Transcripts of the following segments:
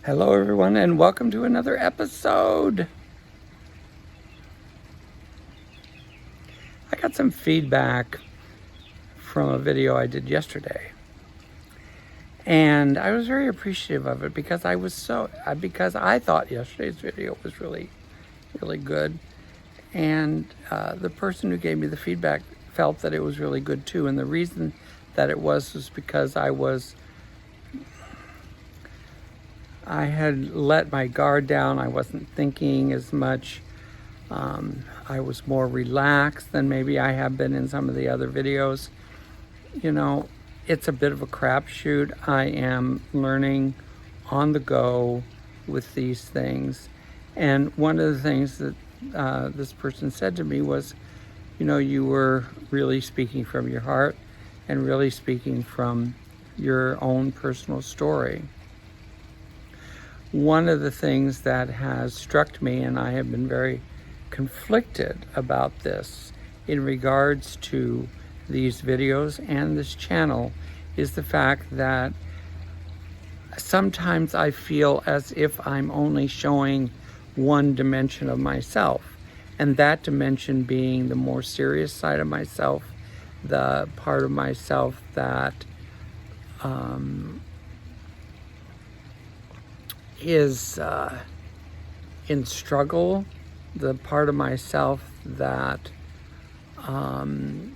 Hello, everyone, and welcome to another episode. I got some feedback from a video I did yesterday, and I was very appreciative of it because I thought yesterday's video was really good, and the person who gave me the feedback felt that it was really good too. And the reason that it was because I had let my guard down. I wasn't thinking as much. I was more relaxed than maybe I have been in some of the other videos. You know, it's a bit of a crapshoot. I am learning on the go with these things. And one of the things that this person said to me was, you were really speaking from your heart and really speaking from your own personal story. One of the things that has struck me, and I have been very conflicted about this in regards to these videos and this channel, is the fact that sometimes I feel as if I'm only showing one dimension of myself, and that dimension being the more serious side of myself, the part of myself that is in struggle, the part of myself that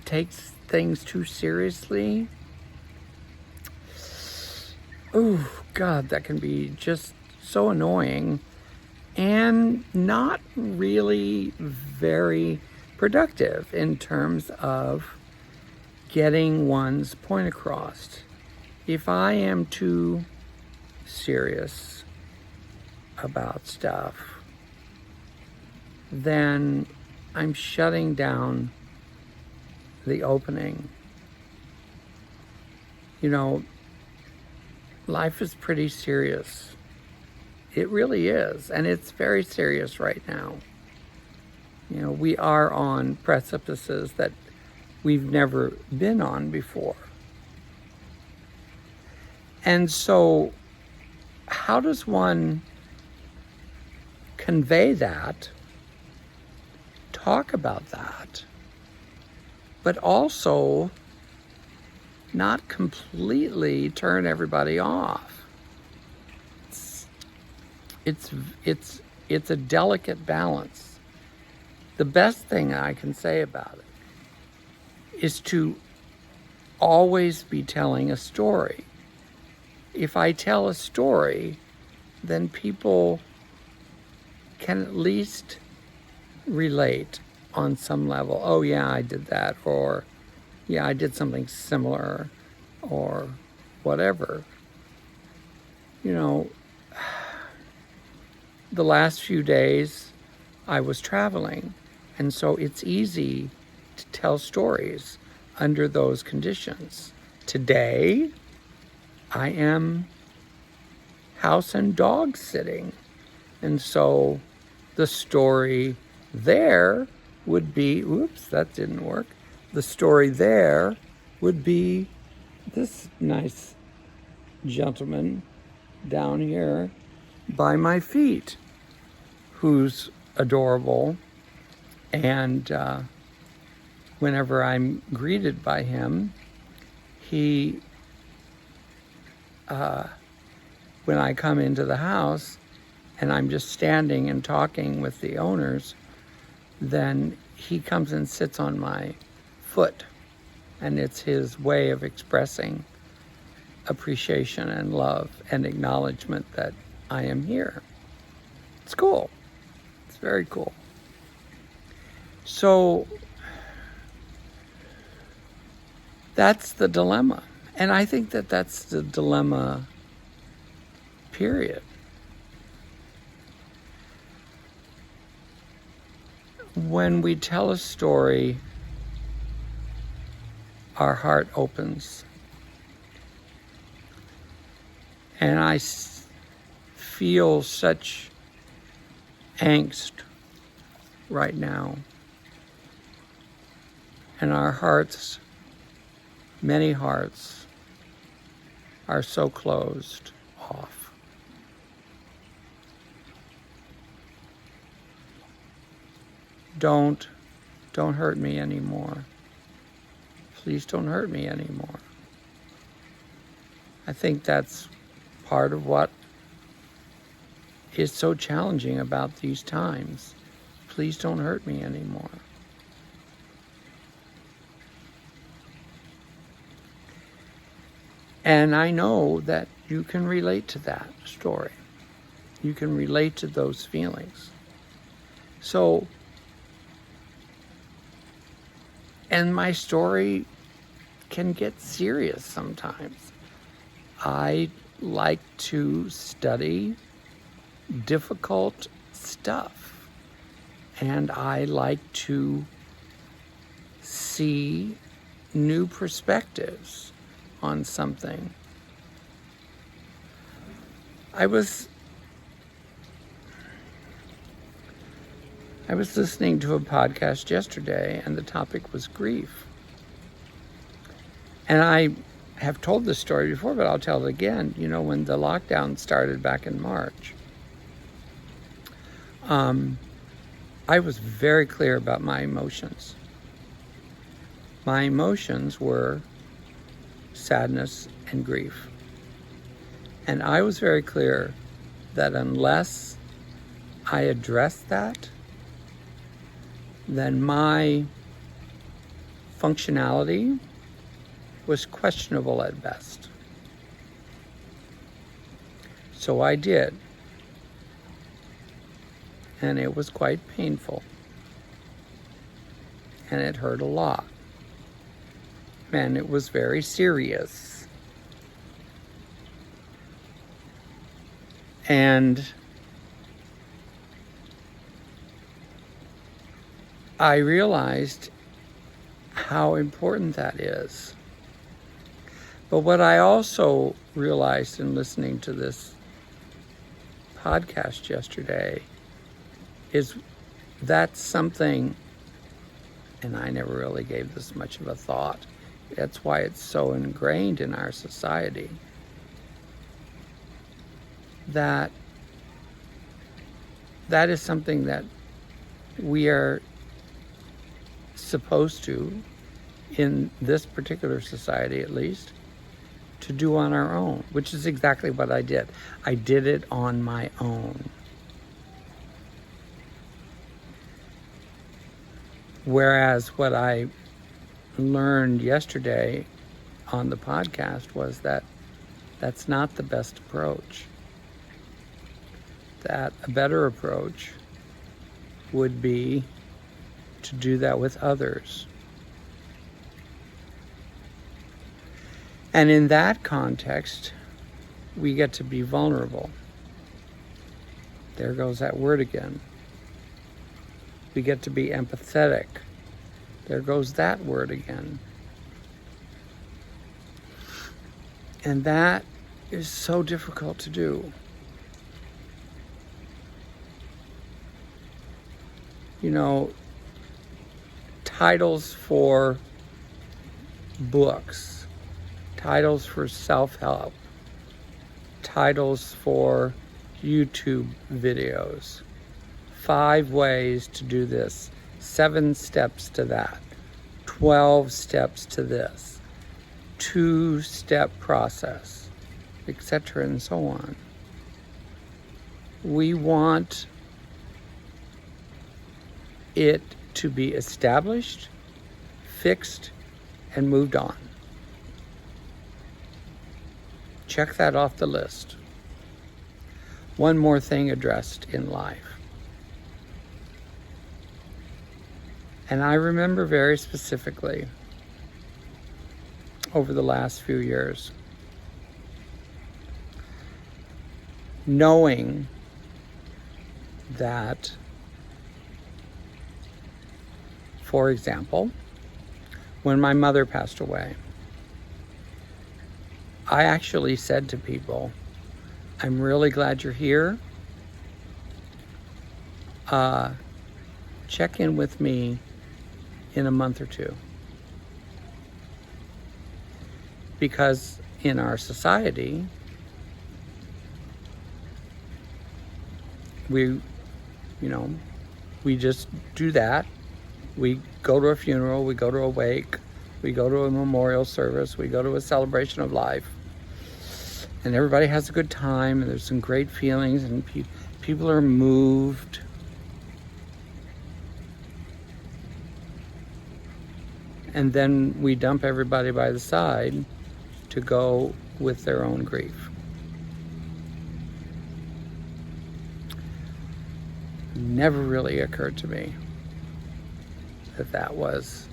takes things too seriously. Oh God, that can be just so annoying and not really very productive in terms of getting one's point across. If I am too serious about stuff, then I'm shutting down the opening. Life is pretty serious. It really is, and it's very serious right now. We are on precipices that we've never been on before. And so, how does one convey that, talk about that, but also not completely turn everybody off? It's a delicate balance. The best thing I can say about it is to always be telling a story. If I tell a story, then people can at least relate on some level. Oh yeah, I did that, or yeah, I did something similar, or whatever. The last few days I was traveling, and so it's easy to tell stories under those conditions. Today, I am house and dog sitting, and so the story there would be, oops, that didn't work. The story there would be this nice gentleman down here by my feet, who's adorable, and whenever I'm greeted by him, he when I come into the house and I'm just standing and talking with the owners, then he comes and sits on my foot, and it's his way of expressing appreciation and love and acknowledgement that I am here. It's cool. It's very cool. So that's the dilemma. And I think that that's the dilemma, period. When we tell a story, our heart opens. And I feel such angst right now. And our hearts, many hearts, are so closed off. don't hurt me anymore. Please don't hurt me anymore. I think that's part of what is so challenging about these times. Please don't hurt me anymore. And I know that you can relate to that story. You can relate to those feelings. So, and my story can get serious sometimes. I like to study difficult stuff, and I like to see new perspectives on something. I was listening to a podcast yesterday, and the topic was grief. And I have told this story before, but I'll tell it again. You know, when the lockdown started back in March, I was very clear about my emotions. My emotions were sadness and grief. And I was very clear that unless I addressed that, then my functionality was questionable at best. So I did. And it was quite painful. And it hurt a lot. And it was very serious. And I realized how important that is. But what I also realized in listening to this podcast yesterday is that's something, and I never really gave this much of a thought. That's why it's so ingrained in our society. That is something that we are supposed to, in this particular society at least, to do on our own, which is exactly what I did. I did it on my own. Whereas what I learned yesterday on the podcast was that that's not the best approach. That a better approach would be to do that with others. And in that context, we get to be vulnerable. There goes that word again. We get to be empathetic. There goes that word again. And that is so difficult to do. You know, titles for books, titles for self-help, titles for YouTube videos. 5 ways to do this, 7 steps to that, 12 steps to this, 2-step process, etc. and so on. We want it to be established, fixed, and moved on. Check that off the list. One more thing addressed in life. And I remember very specifically over the last few years knowing that, for example, when my mother passed away, I actually said to people, I'm really glad you're here. Check in with me in a month or 2. Because in our society, we we just do that. We go to a funeral, we go to a wake, we go to a memorial service, we go to a celebration of life. And everybody has a good time, and there's some great feelings, and people are moved. And then we dump everybody by the side to go with their own grief. Never really occurred to me that that was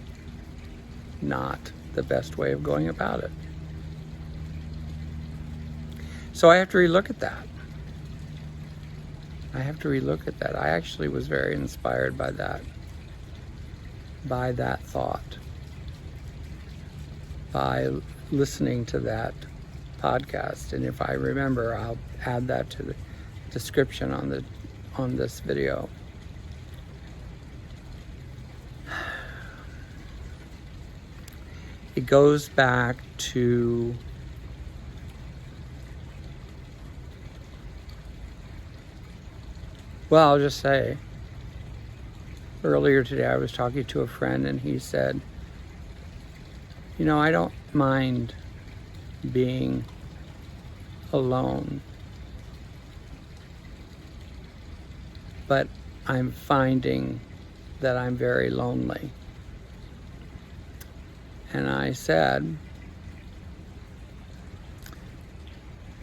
not the best way of going about it. So I have to relook at that. I actually was very inspired by that thought, by listening to that podcast. And if I remember, I'll add that to the description on this video. It goes back to well, I'll just say, earlier today I was talking to a friend, and he said, you know, I don't mind being alone, but I'm finding that I'm very lonely. And I said,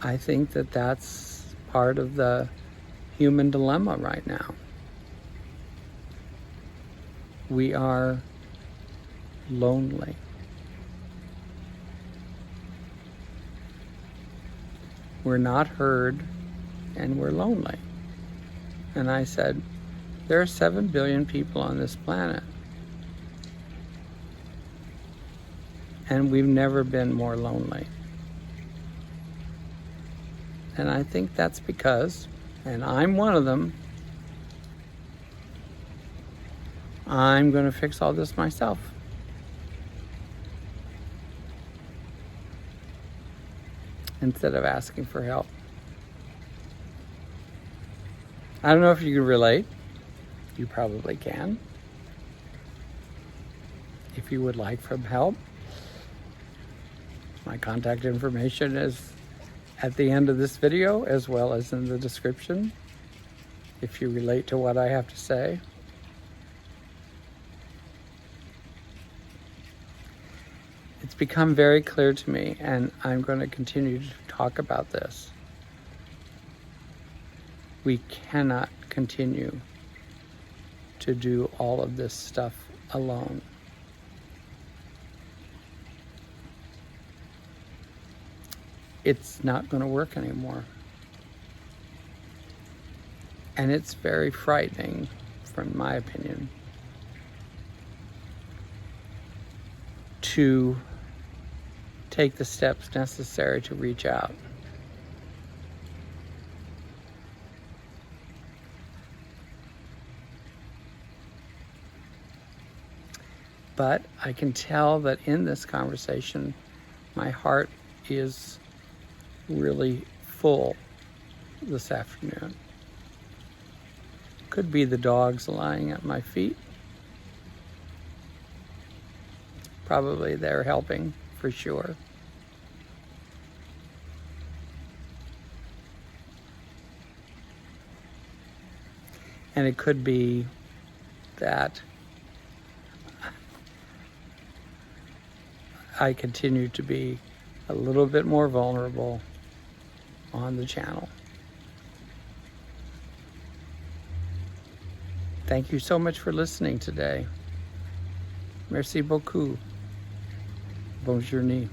I think that that's part of the human dilemma right now. We are lonely. We're not heard, and we're lonely. And I said, there are 7 billion people on this planet. And we've never been more lonely. And I think that's because, and I'm one of them, I'm going to fix all this myself. Instead of asking for help. I don't know if you can relate. You probably can. If you would like some help, my contact information is at the end of this video, as well as in the description, if you relate to what I have to say. It's become very clear to me, and I'm going to continue to talk about this. We cannot continue to do all of this stuff alone. It's not going to work anymore. And it's very frightening, from my opinion, to take the steps necessary to reach out. But I can tell that in this conversation, my heart is really full this afternoon. Could be the dogs lying at my feet. Probably they're helping, for sure. And it could be that I continue to be a little bit more vulnerable on the channel. Thank you so much for listening today. Merci beaucoup. Bonne journée.